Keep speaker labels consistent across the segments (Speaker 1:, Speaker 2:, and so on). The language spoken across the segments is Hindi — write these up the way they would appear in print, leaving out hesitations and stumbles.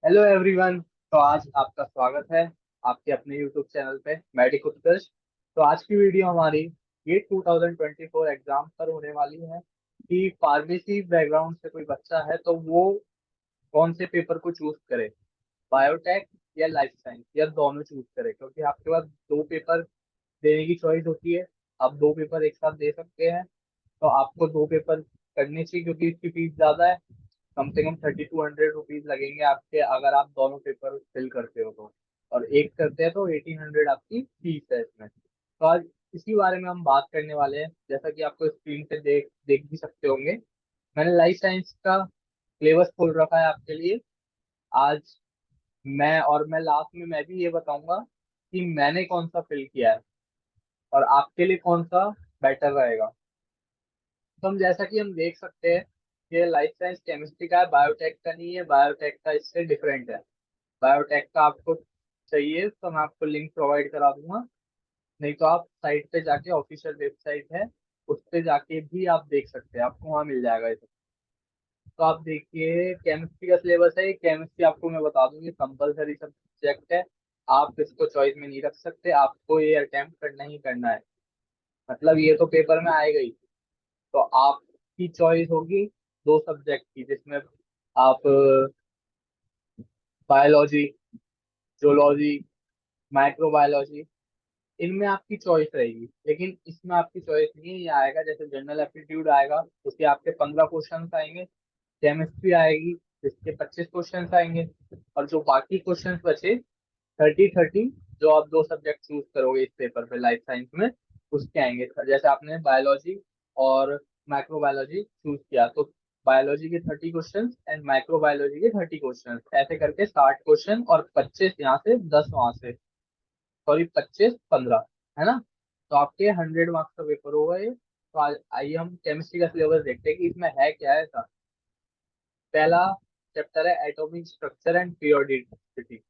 Speaker 1: Hello everyone. तो आज आपका स्वागत है आपके अपने यूट्यूब चैनल पे मेडिक उत्कर्ष। तो आज की वीडियो हमारी ये 2024 एग्जाम पर होने वाली है कि फार्मेसी बैकग्राउंड से कोई बच्चा है तो वो कौन से पेपर को चूज करे, बायोटेक या लाइफ साइंस, या दोनों चूज करे, क्योंकि आपके पास दो पेपर देने की चॉइस होती है। आप दो पेपर एक साथ दे सकते हैं, तो आपको दो पेपर करने चाहिए क्योंकि इसकी फीस ज्यादा है। कम से कम 3200 रुपीज लगेंगे आपके, अगर आप दोनों पेपर फिल करते हो तो। और एक करते हैं तो 1800 आपकी फीस है इसमें। तो आज इसी बारे में हम बात करने वाले हैं। जैसा कि आपको स्क्रीन पे देख देख भी सकते होंगे, मैंने लाइफ साइंस का सिलेबस खोल रखा है आपके लिए। आज मैं लास्ट में मैं भी ये बताऊंगा कि मैंने कौन सा फिल किया है और आपके लिए कौन सा बेटर रहेगा। तो हम जैसा कि हम देख सकते हैं, ये लाइफ साइंस केमिस्ट्री का है, बायोटेक का नहीं है। बायोटेक का इससे डिफरेंट है। बायोटेक का आपको चाहिए तो मैं आपको लिंक प्रोवाइड करा दूंगा, नहीं तो आप साइट पे जाके, ऑफिशियल वेबसाइट है उस पे जाके भी आप देख सकते हैं, आपको वहाँ मिल जाएगा ये सब। तो आप देखिए, केमिस्ट्री का सिलेबस है। केमिस्ट्री आपको मैं बता दूंगी कंपलसरी सब्जेक्ट है। आप इसको चॉइस में नहीं रख सकते, आपको ये अटेम्प्ट करना ही करना है। मतलब ये तो पेपर में आएगा ही। तो आपकी चॉइस होगी दो सब्जेक्ट की, जिसमें आप बायोलॉजी, जोलॉजी, माइक्रोबायोलॉजी, इनमें आपकी चॉइस रहेगी। लेकिन इसमें आपकी चॉइस नहीं है, ये आएगा जैसे जनरल एप्टीट्यूड आएगा, उसके आपके 15 क्वेश्चन आएंगे। केमिस्ट्री आएगी जिसके 25 क्वेश्चन आएंगे। और जो बाकी क्वेश्चन बचे 30-30, जो आप दो सब्जेक्ट चूज करोगे इस पेपर पे लाइफ साइंस में, उसके आएंगे। जैसे आपने बायोलॉजी और माइक्रोबायोलॉजी चूज किया तो बायोलॉजी के 30 क्वेश्चन एंड माइक्रोबायोलॉजी के 30 क्वेश्चन, ऐसे करके 60 क्वेश्चन, और 25 यहाँ से, 10 वहां से, सॉरी 25-15, है ना। तो आपके 100 मार्क्स का पेपर होगा ये। तो आइए हम केमिस्ट्री का सिलेबस देखते हैं कि इसमें है क्या है ऐसा। पहला चैप्टर है एटॉमिक स्ट्रक्चर एंड पीरियोडिसिटी।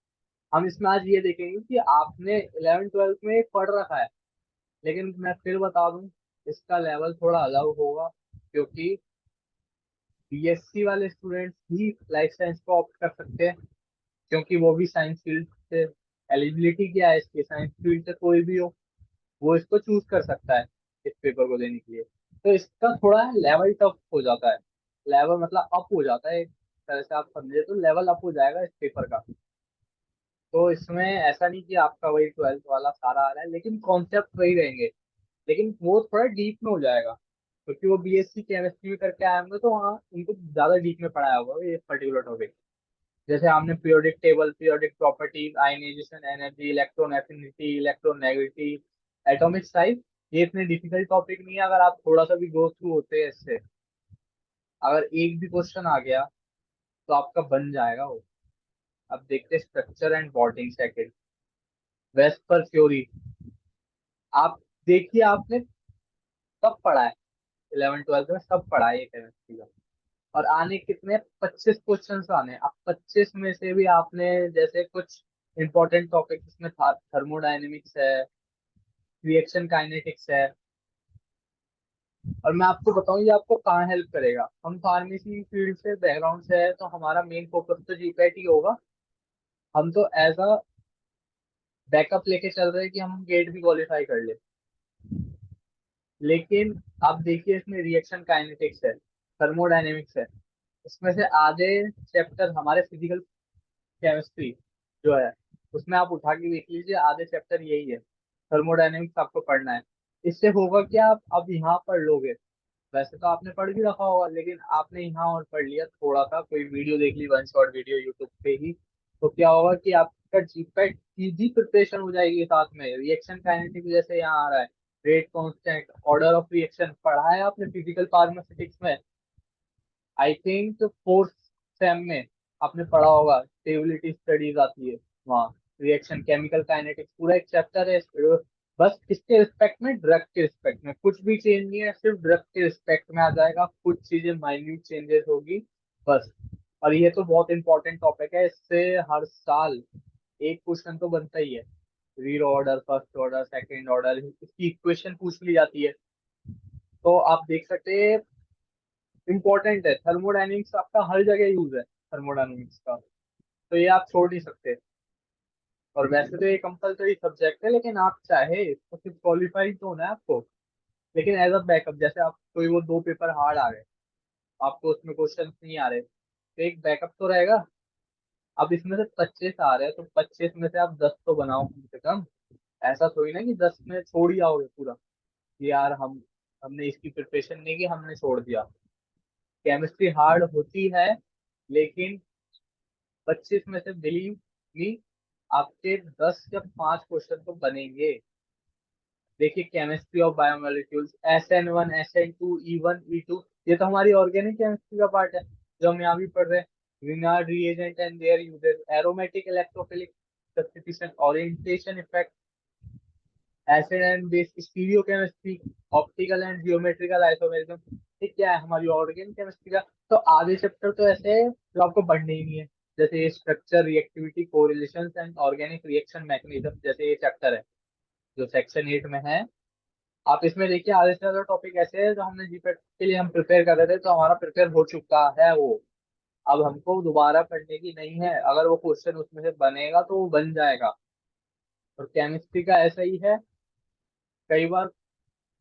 Speaker 1: हम इसमें आज ये देखेंगे कि आपने 11th 12th में एक पढ़ रखा है, लेकिन मैं फिर बता दूं, इसका लेवल थोड़ा अलग होगा, क्योंकि बीएससी वाले स्टूडेंट्स ही लाइफ साइंस को ऑप्ट कर सकते हैं, क्योंकि वो भी साइंस फील्ड से, एलिजिबिलिटी क्या है इसकी, साइंस फील्ड से कोई भी हो वो इसको चूज कर सकता है इस पेपर को देने के लिए। तो इसका थोड़ा लेवल टफ हो जाता है। लेवल मतलब अप हो जाता है, एक तरह से आप समझे तो लेवल अप हो जाएगा इस पेपर का। तो इसमें ऐसा नहीं कि आपका वही 12th वाला सारा आ रहा है, लेकिन कॉन्सेप्ट वही रहेंगे, लेकिन वो थोड़ा डीप में हो जाएगा, क्योंकि वो बीएससी केमिस्ट्री में करके आए होंगे तो वहाँ उनको ज्यादा डीप में पढ़ाया होगा ये पर्टिकुलर टॉपिक। जैसे आपने periodic table, periodic properties, ionisation energy, electron affinity, electron negativity, atomic size, ये इतने डिफिकल्ट टॉपिक नहीं है अगर आप थोड़ा सा भी गो थ्रू होते हैं इससे। अगर एक भी क्वेश्चन आ गया तो आपका बन जाएगा वो। अब देखते हैं structure and bonding second, VSEPR theory. आप देखिए, आपने सब पढ़ा है, 11th 12th में सब पढ़ा है ये केमिस्ट्री का। और आने कितने, 25 क्वेश्चन आने। अब 25 में से भी आपने जैसे कुछ इंपॉर्टेंट टॉपिक इसमें थर्मोडायनेमिक्स है, रिएक्शन काइनेटिक्स है। और मैं आपको बताऊं ये आपको कहाँ हेल्प करेगा। हम फार्मेसी फील्ड से, बैकग्राउंड से है, तो हमारा मेन फोकस तो जीपैट ही होगा। हम तो एज अ बैकअप लेके चल रहे हैं कि हम गेट भी क्वालिफाई कर ले। लेकिन आप देखिए, इसमें रिएक्शन काइनेटिक्स है, थर्मोडायनेमिक्स है, इसमें से आधे चैप्टर हमारे फिजिकल केमिस्ट्री जो है उसमें आप उठा के देख लीजिए, आधे चैप्टर यही है। थर्मोडायनेमिक्स आपको पढ़ना है। इससे होगा क्या, आप अब यहाँ पढ़ लोगे, वैसे तो आपने पढ़ भी रखा होगा, लेकिन आपने यहाँ और पढ़ लिया थोड़ा सा, कोई वीडियो देख ली, वन शॉट वीडियो यूट्यूब पे ही, तो क्या होगा कि आपका जीपैट की भी प्रिपरेशन हो जाएगी साथ में। रिएक्शन काइनेटिक्स जैसे यहाँ आ रहा है, rate constant, order of reaction पढ़ा है आपने फिजिकल फार्मास्यूटिक्स में, आई थिंक फोर्थ सेम में आपने पढ़ा होगा। स्टेबिलिटी स्टडीज आती है वहाँ, रिएक्शन केमिकल काइनेटिक्स पूरा एक चैप्टर है। बस किसके रिस्पेक्ट में, ड्रग के रिस्पेक्ट में, कुछ भी चेंज नहीं है, सिर्फ ड्रग के रिस्पेक्ट में आ जाएगा, कुछ चीजें माइन्यूट चेंजेस होगी बस। और ये तो बहुत इंपॉर्टेंट टॉपिक है, इससे हर साल एक क्वेश्चन तो बनता ही है। Zero order, first order, second order, इसकी इक्वेशन पूछ ली जाती है। तो आप देख सकते हैं, इंपॉर्टेंट है। थर्मोडायनेमिक्स आपका हर जगह यूज है, थर्मोडायनेमिक्स का। तो ये आप छोड़ नहीं सकते। और वैसे तो ये कंपलसरी सब्जेक्ट है, लेकिन आप चाहे इसको सिर्फ क्वालिफाई तो होना है आपको, लेकिन एज अ बैकअप, जैसे आप कोई वो दो पेपर हार्ड आ गए, आपको उसमें क्वेश्चन नहीं आ रहे, तो एक बैकअप तो रहेगा। अब इसमें से 25 आ रहे हैं, तो 25 में से आप 10 तो बनाओ कम से कम। ऐसा थोड़ी ना कि 10 में छोड़ ही आओगे पूरा, कि यार हमने इसकी प्रिपरेशन नहीं की, हमने छोड़ दिया। केमिस्ट्री हार्ड होती है, लेकिन 25 में से बिलीव मी, आपके 10 या 5 क्वेश्चन तो बनेंगे। देखिए, chemistry of biomolecules, SN1, SN2, E1, E2, ये तो हमारी ऑर्गेनिक केमिस्ट्री का पार्ट है, जो हम यहाँ भी पढ़ रहे हैं। Grignard reagent and there uses, aromatic electrophilic substitution, orientation effect, acid and base, stereochemistry, optical and geometrical isomerism. ये क्या है, हमारी ऑर्गेनिक केमिस्ट्री का। तो आधे चैप्टर तो ऐसे है जो आपको पढ़ने ही नहीं है, जैसे structure, reactivity, correlations and organic reaction mechanism, जैसे ये चैप्टर है जो सेक्शन 8 में है। आप इसमें देखिए, आधे से ज्यादा टॉपिक ऐसे है जो हमने जीपेट के लिए हम प्रिपेयर कर रहे थे, तो हमारा प्रिपेयर हो चुका है वो। अब हमको दोबारा पढ़ने की नहीं है, अगर वो क्वेश्चन उसमें से बनेगा तो वो बन जाएगा। और केमिस्ट्री का ऐसा ही है, कई बार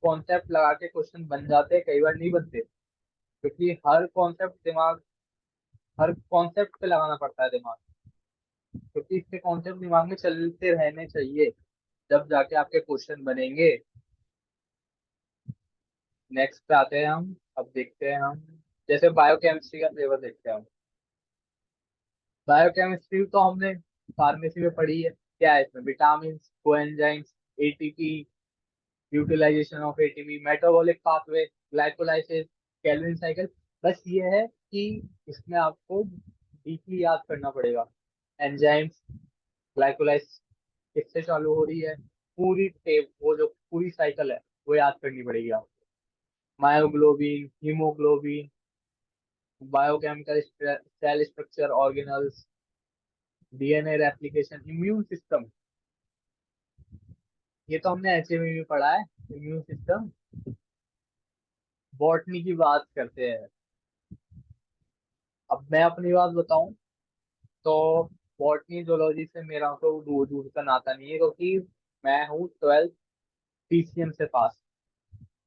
Speaker 1: कॉन्सेप्ट लगा के क्वेश्चन बन जाते हैं, कई बार नहीं बनते, क्योंकि हर कॉन्सेप्ट पे लगाना पड़ता है दिमाग, क्योंकि इसके कॉन्सेप्ट दिमाग में चलते रहने चाहिए, जब जाके आपके क्वेश्चन बनेंगे। नेक्स्ट पे आते हैं हम। अब देखते हैं हम, जैसे बायोकेमिस्ट्री का सिलेबस देखते हैं हम। बायोकेमिस्ट्री तो हमने फार्मेसी में पढ़ी है। क्या है इसमें, vitamin, coenzymes, ATP, utilisation of ATP, metabolic pathway, glycolysis, Calvin cycle. बस ये है कि इसमें आपको डीपली याद करना पड़ेगा। एंजाइम्स, ग्लाइकोलाइसिस किससे चालू हो रही है, पूरी टेप, वो जो पूरी साइकिल है वो याद करनी पड़ेगी आपको। Myoglobin, haemoglobin, biochemical cell structure, organelles, DNA replication, immune system, ये तो हमने एचए में भी पढ़ा है। Immune system. बॉटनी की बात करते हैं। अब मैं अपनी बात बताऊं, तो बॉटनी जोलॉजी से मेरा तो दूर दूर का नाता नहीं है, क्योंकि मैं हूँ 12th PCM से पास।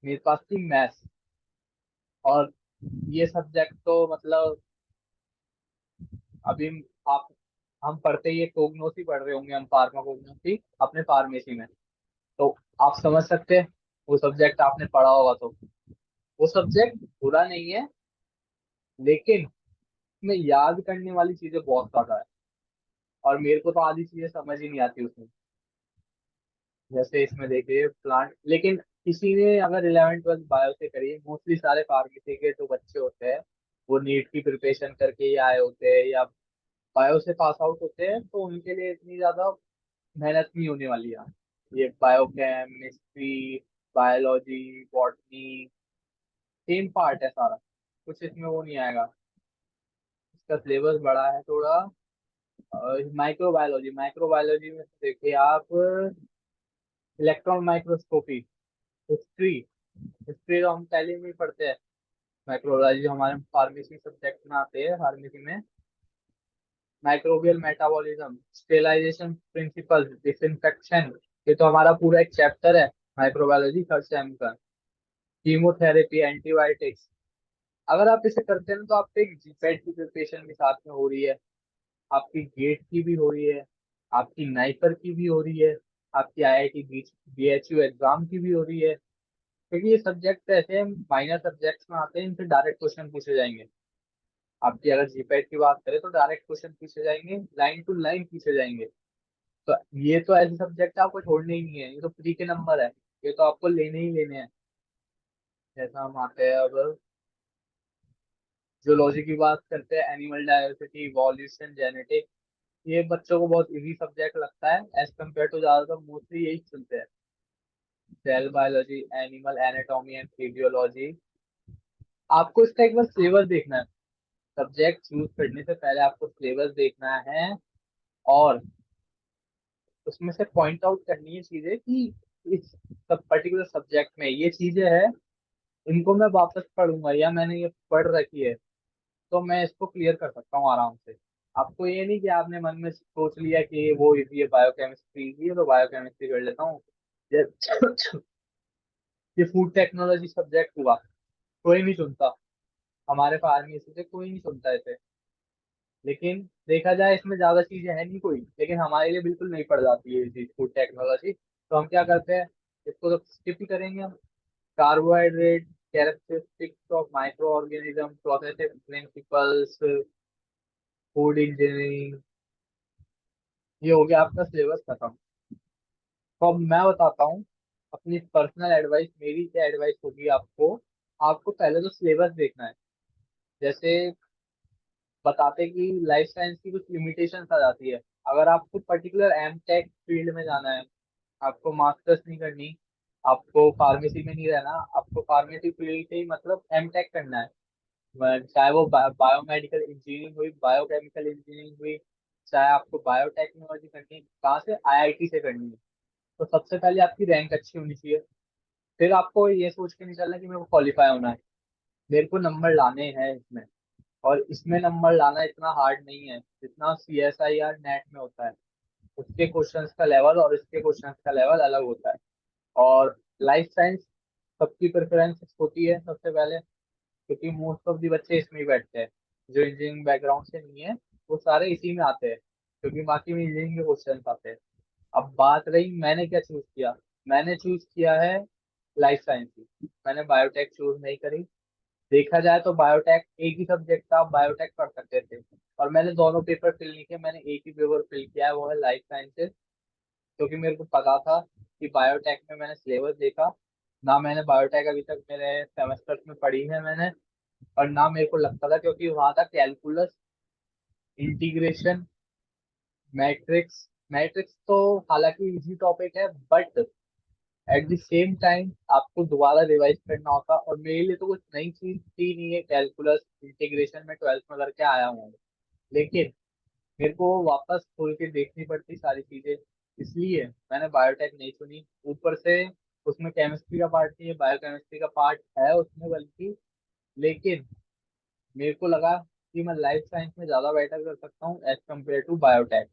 Speaker 1: मेरे पास थी मैथ्स, और ये सब्जेक्ट तो मतलब अभी आप हम पढ़ते ही कोगनोसी पढ़ रहे होंगे, हम फार्मा कोगनोसी अपने फार्मेसी में। तो आप समझ सकते हैं, वो सब्जेक्ट आपने पढ़ा होगा तो। वो सब्जेक्ट बुरा नहीं है, लेकिन इसमें याद करने वाली चीजें बहुत ज्यादा है, और मेरे को तो आधी चीजें समझ ही नहीं आती उसमें। जैसे इसमें देखिए प्लांट, लेकिन किसी ने अगर 11th 12th बायो से करी, मोस्टली सारे फार्मेसी के जो बच्चे होते हैं वो नीट की प्रिपरेशन करके ही आए होते हैं, या बायो से पास आउट होते हैं, तो उनके लिए इतनी ज्यादा मेहनत नहीं होने वाली है। ये bio chemistry, biology, botany, same part है सारा, कुछ इसमें वो नहीं आएगा। इसका सिलेबस बड़ा है थोड़ा। माइक्रोबायोलॉजी, माइक्रोबायोलॉजी में देखिए आप, इलेक्ट्रॉन माइक्रोस्कोपी, हिस्ट्री, हिस्ट्री तो हम पहले में ही पढ़ते हैं। माइक्रोबायोलॉजी हमारे फार्मेसी सब्जेक्ट में आते हैं, फार्मेसी में। Microbial metabolism, sterilisation principle, disinfection, ये तो हमारा पूरा एक चैप्टर है माइक्रोबायोलॉजी थर्ड सेम का। Chemotherapy, antibiotics. अगर आप इसे करते हैं तो आपको एक जीपैट की प्रिपरेशन भी साथ में हो रही है, आपकी गेट की भी हो रही है, आपकी नाइपर की भी हो रही है, आपकी IIT BHU एग्जाम की भी हो रही है। क्योंकि ये सब्जेक्ट ऐसे माइनर सब्जेक्ट्स में आते हैं, इनसे डायरेक्ट क्वेश्चन पूछे जाएंगे। आपकी अगर जीपैट की बात करें तो डायरेक्ट क्वेश्चन पूछे जाएंगे, लाइन टू लाइन पूछे जाएंगे। तो ये तो ऐसे सब्जेक्ट आपको छोड़ने ही नहीं है, ये तो फ्री के नंबर है, ये तो आपको लेने ही लेने हैं। जैसा हम आते हैं अब जूलॉजी की बात करते हैं, एनिमल डायवर्सिटी, इवोल्यूशन, जेनेटिक। ये बच्चों को बहुत इजी सब्जेक्ट लगता है एज कम्पेयर टू, ज्यादातर मोस्टली यही चलते हैं। Cell biology, animal anatomy and physiology. आपको इसका एक बार सिलेबस देखना है, सब्जेक्ट चूज करने से पहले आपको सिलेबस देखना है, और उसमें से पॉइंट आउट करनी है चीजें कि इस सब पर्टिकुलर सब्जेक्ट में ये चीजें हैं, इनको मैं वापस पढ़ूंगा या मैंने ये पढ़ रखी है, तो मैं इसको क्लियर कर सकता हूँ आराम से। आपको ये नहीं कि आपने मन में सोच लिया कि वो इजी है, बायोकेमिस्ट्री इजी है तो बायोकेमिस्ट्री कर लेता हूँ। ये ये फूड टेक्नोलॉजी सब्जेक्ट हुआ, कोई नहीं सुनता, हमारे फार्मेसी से कोई नहीं सुनता इसे। लेकिन देखा जाए इसमें ज्यादा चीजें है नहीं कोई, लेकिन हमारे लिए बिल्कुल नहीं पड़ जाती है ये चीज फूड टेक्नोलॉजी, तो हम क्या करते हैं, इसको तो स्किप ही करेंगे हम। Carbohydrate, characteristics of micro organism, processing principles, food engineering, ये हो गया आपका सिलेबस खत्म। तो अब मैं बताता हूँ अपनी पर्सनल एडवाइस, मेरी क्या एडवाइस होगी आपको। आपको पहले तो सिलेबस देखना है। जैसे बताते कि लाइफ साइंस की कुछ लिमिटेशन आ जाती है। अगर आपको पर्टिकुलर एम टेक फील्ड में जाना है, आपको मास्टर्स नहीं करनी, आपको फार्मेसी में नहीं रहना, आपको फार्मेसी फील्ड से ही मतलब एम टेक करना है, चाहे वो बायोमेडिकल इंजीनियरिंग हुई, बायोकेमिकल इंजीनियरिंग हुई, चाहे आपको बायोटेक्नोलॉजी करनी है, कहाँ से, आईआईटी से करनी है, तो सबसे पहले आपकी रैंक अच्छी होनी चाहिए। फिर आपको ये सोच के नहीं चलना कि मेरे को क्वालिफाई होना है, मेरे को नंबर लाने हैं इसमें। और इसमें नंबर लाना इतना हार्ड नहीं है जितना CSIR नेट में होता है। उसके क्वेश्चंस का लेवल और इसके क्वेश्चंस का लेवल अलग होता है। और लाइफ साइंस सबकी प्रेफरेंस होती है सबसे पहले, क्योंकि मोस्ट ऑफ दी बच्चे इसमें ही बैठते हैं, जो इंजीनियरिंग बैकग्राउंड से नहीं है वो सारे इसी में आते हैं, क्योंकि बाकी में इंजीनियरिंग के क्वेश्चन आते हैं। अब बात रही मैंने क्या चूज किया, मैंने चूज किया है लाइफ साइंस ही, मैंने बायोटेक चूज नहीं करी। देखा जाए तो बायोटेक एक ही सब्जेक्ट था, आप बायोटेक पढ़ सकते थे, और मैंने दोनों पेपर फिल नहीं किए, मैंने एक ही पेपर फिल किया है, वो है लाइफ साइंसेज। क्योंकि मेरे को पता था कि बायोटेक में मैंने सिलेबस देखा, ना मैंने बायोटेक अभी तक मेरे सेमेस्टर में पढ़ी है मैंने, और ना मेरे को लगता था, क्योंकि वहाँ था कैलकुलस, इंटीग्रेशन, मैट्रिक्स। मैट्रिक्स तो हालांकि इजी टॉपिक है, but at the same time आपको दोबारा रिवाइज करना होता, और मेरे लिए तो कुछ नई चीज थी नहीं है कैलकुलस इंटीग्रेशन, में 12th में करके आया हूँ। लेकिन मेरे को वापस खोल के देखनी पड़ती सारी चीजें, इसलिए मैंने बायोटेक नहीं चुनी। ऊपर से उसमें केमिस्ट्री का पार्ट नहीं है, बायोकेमिस्ट्री का पार्ट है उसमें बल्कि। लेकिन मेरे को लगा कि मैं लाइफ साइंस में ज्यादा बेटर कर सकता हूँ एज कम्पेयर टू बायोटेक।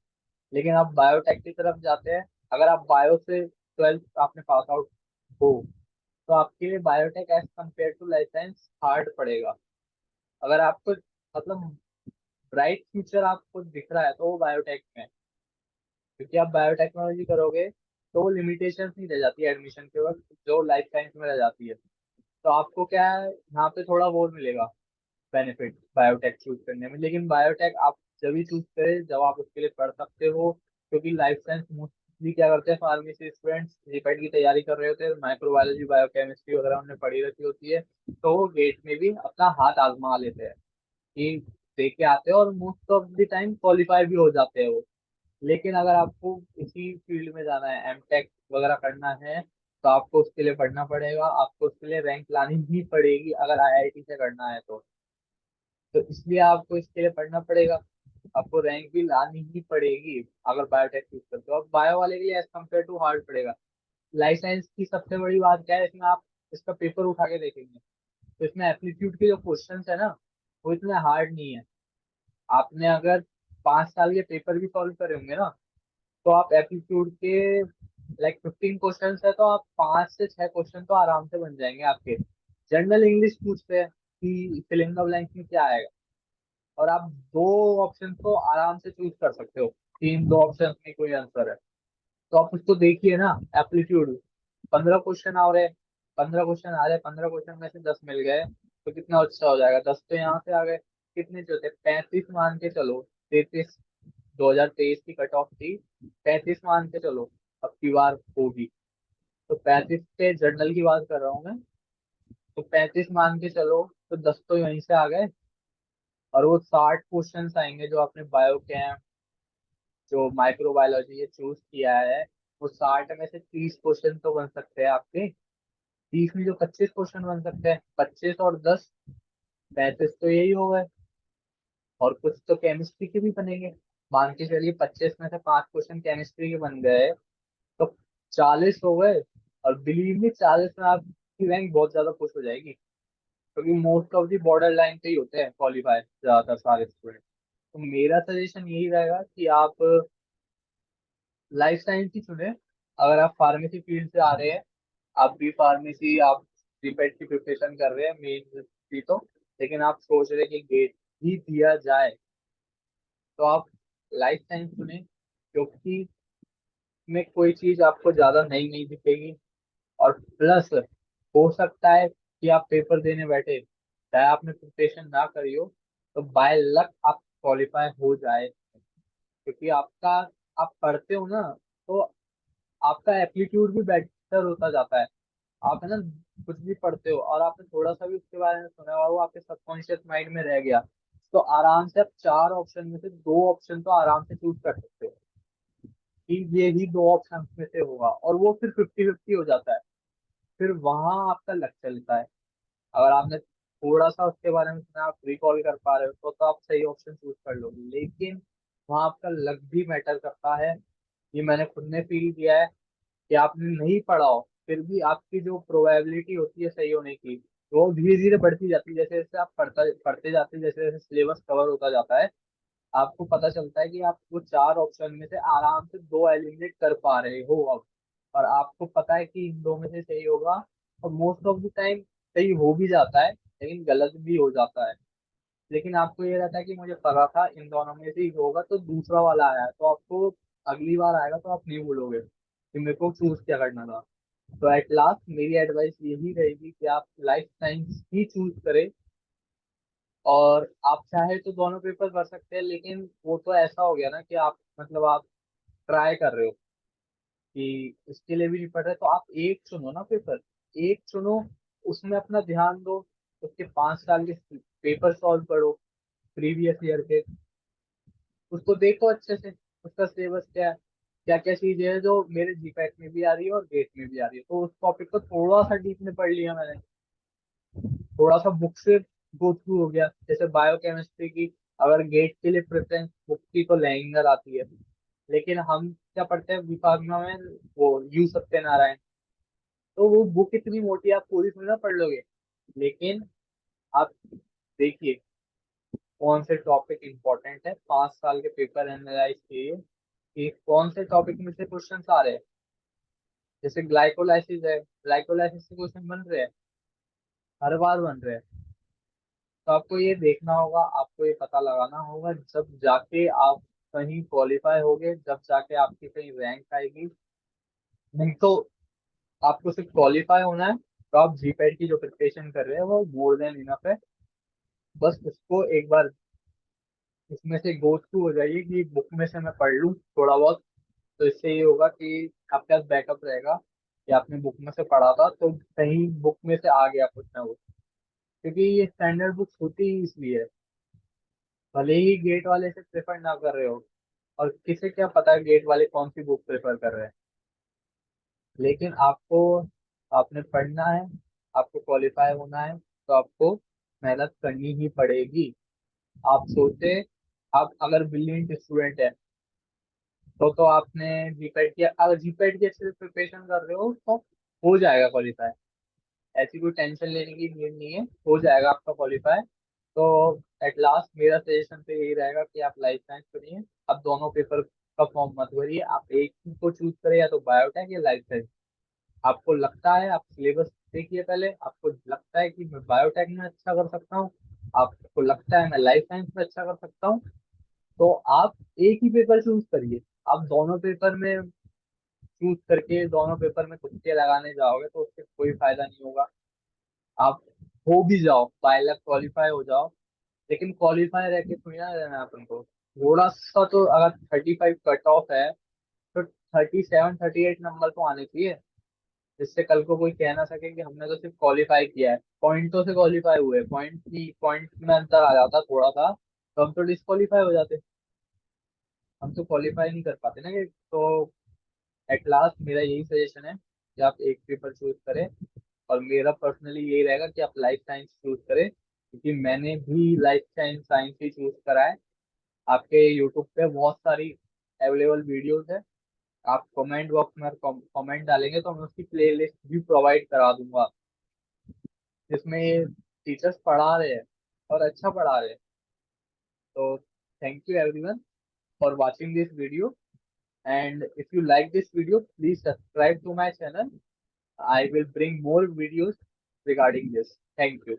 Speaker 1: लेकिन आप बायोटेक की तरफ जाते हैं, अगर आप बायो से 12th आपने पास आउट हो, तो आपके लिए biotech as compare to life science hard पड़ेगा। अगर आपको मतलब ब्राइट फ्यूचर आपको दिख रहा है तो वो बायोटेक में है। क्योंकि आप बायोटेक्नोलॉजी करोगे तो वो लिमिटेशंस नहीं रह जाती एडमिशन के वक्त, जो लाइफ साइंस में रह जाती है। तो आपको क्या है, यहाँ पे थोड़ा वो मिलेगा बेनिफिट बायोटेक चूज करने में। लेकिन बायोटेक आप जब भी चूज करें जब आप उसके लिए पढ़ सकते हो, क्योंकि लाइफ साइंस मोस्टली क्या करते हैं फार्मेसी स्टूडेंट्स, जीपैट की तैयारी कर रहे होते हैं, माइक्रोबायोलॉजी बायोकेमिस्ट्री वगैरह उन्होंने पढ़ी रखी होती है, तो वो गेट में भी अपना हाथ आजमा लेते हैं कि दे के आते हैं, और most of the time qualify भी हो जाते हैं वो। लेकिन अगर आपको इसी फील्ड में जाना है, एमटेक वगैरह करना है, तो आपको उसके लिए पढ़ना पड़ेगा, आपको उसके लिए रैंक लानी ही पड़ेगी, अगर आईआईटी से करना है तो इसलिए आपको इसके लिए पढ़ना पड़ेगा, आपको रैंक भी लानी ही पड़ेगी अगर बायोटेक चूज करते हो। अब बायो वाले के लिए एज कम्पेयर टू हार्ड पड़ेगा। लाइफ साइंस की सबसे बड़ी बात क्या है, इसमें आप इसका पेपर उठा के देखेंगे तो इसमें एप्टीट्यूड के जो क्वेश्चन है ना, वो इतने हार्ड नहीं है। आपने अगर 5 साल के पेपर भी सॉल्व करे होंगे ना, तो आप एप्टीट्यूड के लाइक 15 क्वेश्चन है, तो आप 5 से 6 क्वेश्चन तो आराम से बन जाएंगे आपके। जनरल इंग्लिश पूछते हैं कि फिल इन द ब्लैंक में क्या आएगा, और आप दो ऑप्शन तो आराम से चूज कर सकते हो, तीन दो ऑप्शन में कोई आंसर है, तो आप उसको देखिए ना। एप्लीट्यूड 15 क्वेश्चन आ रहे, 15 क्वेश्चन आ रहे, 15 क्वेश्चन में से 10 मिल गए तो कितना अच्छा हो जाएगा, 10 तो यहाँ से आ गए, कितने जो थे 35 मान के चलो, 33, 2023 की कट ऑफ थी, 35 मान के चलो अब की बार होगी, तो 35 पे जर्नल की बात कर रहा हूँ मैं, तो 35 मान के चलो, तो 10 तो यहीं से आ गए। और वो 60 क्वेश्चन आएंगे जो आपने बायो के हैं, जो माइक्रोबायोलॉजी ये चूज किया है, वो 60 में से 30 क्वेश्चन तो बन सकते हैं आपके। 30 में जो 25 क्वेश्चन बन सकते हैं, 25 और 10, 35 तो यही हो गए। और कुछ तो केमिस्ट्री के भी बनेंगे, मान के चलिए 25 में से 5 क्वेश्चन केमिस्ट्री के बन गए, तो 40 हो गए। और बिलीव मी 40 में आपकी रैंक बहुत ज्यादा खुश हो जाएगी, क्योंकि most of the border line पे ही होते हैं क्वालिफाई ज्यादातर सारे स्टूडेंट। तो मेरा सजेशन यही रहेगा कि आप लाइफ साइंस ही चुने। अगर आप फार्मेसी फील्ड से आ रहे हैं, आप भी फार्मेसी, आप बीपेट की प्रिपरेशन कर रहे हैं मेन की तो, लेकिन आप सोच रहे हैं कि गेट ही दिया जाए, तो आप लाइफ साइंस चुने, क्योंकि में कोई चीज आपको ज्यादा नई नहीं दिखेगी। और प्लस हो सकता है कि आप पेपर देने बैठे, चाहे आपने प्रिपरेशन ना करी हो, तो बाय लक आप क्वालिफाई हो जाए, क्योंकि आपका, आप पढ़ते हो ना, तो आपका एप्टीट्यूड भी बेटर होता जाता है। आप है ना, कुछ भी पढ़ते हो और आपने थोड़ा सा भी उसके बारे में सुना हुआ, वो आपके सबकॉन्शियस माइंड में रह गया, तो आराम से आप चार ऑप्शन में से दो ऑप्शन तो आराम से चूज कर सकते हो कि ये ही दो ऑप्शन में से होगा, और वो फिर 50-50 हो जाता है। फिर वहां आपका लक चलता है। अगर आपने थोड़ा सा उसके बारे में सुना, आप रिकॉल कर पा रहे हो, तो आप सही ऑप्शन चूज कर लोगे, लेकिन वहां आपका लक भी मैटर करता है। ये मैंने खुद ने फील किया है कि आपने नहीं पढ़ा हो, फिर भी आपकी जो प्रोबेबिलिटी होती है सही होने की, वो धीरे धीरे बढ़ती जाती है। जैसे जैसे आप पढ़ते जाते हैं, जैसे जैसे सिलेबस कवर होता जाता है, आपको पता चलता है कि आप वो चार ऑप्शन में से आराम से दो एलिमिनेट कर पा रहे हो अब। और आपको पता है कि इन दो में से सही होगा, और मोस्ट ऑफ द टाइम सही हो भी जाता है, लेकिन गलत भी हो जाता है। लेकिन आपको ये रहता है कि मुझे पता था इन दोनों में से ही होगा, तो दूसरा वाला आया, तो आपको अगली बार आएगा तो आप नहीं भूलोगे कि मेरे को चूज क्या करना था। तो एट लास्ट मेरी एडवाइस यही रहेगी कि आप लाइफ साइंस ही चूज करें। और आप चाहे तो दोनों पेपर कर सकते हैं, लेकिन वो तो ऐसा हो गया ना कि आप मतलब आप ट्राई कर रहे हो कि इसके लिए भी नहीं पढ़ रहे, तो आप एक चुनो ना पेपर, एक चुनो, उसमें अपना ध्यान दो। उसके 5 साल के पेपर सॉल्व करो, प्रीवियस ईयर के, उसको देखो अच्छे से, उसका सिलेबस क्या है, क्या क्या चीजें हैं जो मेरे जीपैट में भी आ रही है और गेट में भी आ रही है, तो उस टॉपिक को थोड़ा सा डीप में पढ़ लिया मैंने, थोड़ा सा बुक से गो थ्रू हो गया। जैसे बायोकेमिस्ट्री की अगर गेट के लिए प्रेफरेंस बुक की तो लैंगर आती है, लेकिन हम क्या पढ़ते हैं विभाग में, वो यू सत्यनारायण, तो वो बुक इतनी मोटी, आप पूरी थोड़ी ना पढ़ लोगे। लेकिन आप देखिए कौन से टॉपिक इंपॉर्टेंट है 5 साल के पेपर एनालाइज किए कि कौन से टॉपिक में से क्वेश्चन आ रहे हैं। जैसे ग्लाइकोलाइसिस है, ग्लाइकोलाइसिस से क्वेश्चन बन रहे हैं, हर बार बन रहे हैं। तो आपको ये देखना होगा, आपको ये पता लगाना होगा, जब जाके आप कहीं क्वालिफाई होगे, जब जाके आपकी कहीं रैंक आएगी। नहीं तो आपको सिर्फ क्वालिफाई होना है, तो आप जीपैट की जो प्रिपरेशन कर रहे हैं वो मोर देन इनफ है। बस उसको एक बार इसमें से गो थ्रू हो जाइए कि बुक में से मैं पढ़ लूँ थोड़ा बहुत, तो इससे ये होगा कि आपके पास बैकअप रहेगा कि आपने बुक में से पढ़ा था, तो कहीं बुक में से आ गया कुछ ना कुछ। क्योंकि ये स्टैंडर्ड बुक्स होती ही इसलिए है, भले ही गेट वाले से प्रेफर ना कर रहे हो, और किसे क्या पता है गेट वाले कौन सी बुक प्रेफर कर रहे हैं, लेकिन आपको, आपने पढ़ना है, आपको क्वालिफाई होना है, तो आपको मेहनत करनी ही पड़ेगी। आप सोचे, आप अगर ब्रिलियंट स्टूडेंट है, तो आपने जीपैट किया, अगर जीपैट की अच्छे से प्रिपरेशन कर रहे हो तो हो जाएगा क्वालिफाई। ऐसी कोई टेंशन लेने की नीड नहीं है, हो जाएगा आपका क्वालिफाई। तो एट लास्ट मेरा सजेशन तो यही रहेगा कि आप लाइफ साइंस पढ़िए। अब दोनों पेपर का फॉर्म मत भरिए, आप एक ही को चूज करें, या तो बायोटेक या लाइफ साइंस। आपको लगता है, आप सिलेबस देखिए पहले, आपको लगता है कि मैं बायोटेक में अच्छा कर सकता हूँ, आपको लगता है मैं लाइफ साइंस में अच्छा कर सकता हूँ, तो आप एक ही पेपर चूज करिए। आप दोनों पेपर में चूज करके दोनों पेपर में तुक्के लगाने जाओगे तो उससे कोई फायदा नहीं होगा। आप हो भी जाओ, बाय लक क्वालिफाई हो जाओ, लेकिन क्वालिफाई रह के थोड़ी ना रहना है अपन को। थोड़ा सा तो, अगर 35 कट ऑफ है, तो 37-38 नंबर तो आने चाहिए, जिससे कल को कोई कह ना सके कि हमने तो सिर्फ क्वालिफाई किया है, पॉइंटों से क्वालिफाई हुए, पॉइंट में अंतर आ जाता थोड़ा सा, तो हम तो डिस्क्वालीफाई हो जाते, हम तो क्वालिफाई नहीं कर पाते ना। तो एट लास्ट मेरा यही सजेशन है कि आप एक पेपर चूज करें, और मेरा पर्सनली यही रहेगा कि आप लाइफ साइंस चूज करें, क्योंकि मैंने भी लाइफ साइंस साइंस ही चूज करा है। आपके यूट्यूब पे बहुत सारी अवेलेबल वीडियोस है, आप कमेंट बॉक्स में कमेंट डालेंगे तो मैं उसकी प्लेलिस्ट भी प्रोवाइड करा दूंगा, जिसमें टीचर्स पढ़ा रहे हैं और अच्छा पढ़ा रहे हैं। तो Thank you everyone for watching this video. And if you like this video, please subscribe to my channel. I will bring more videos regarding this. Thank you.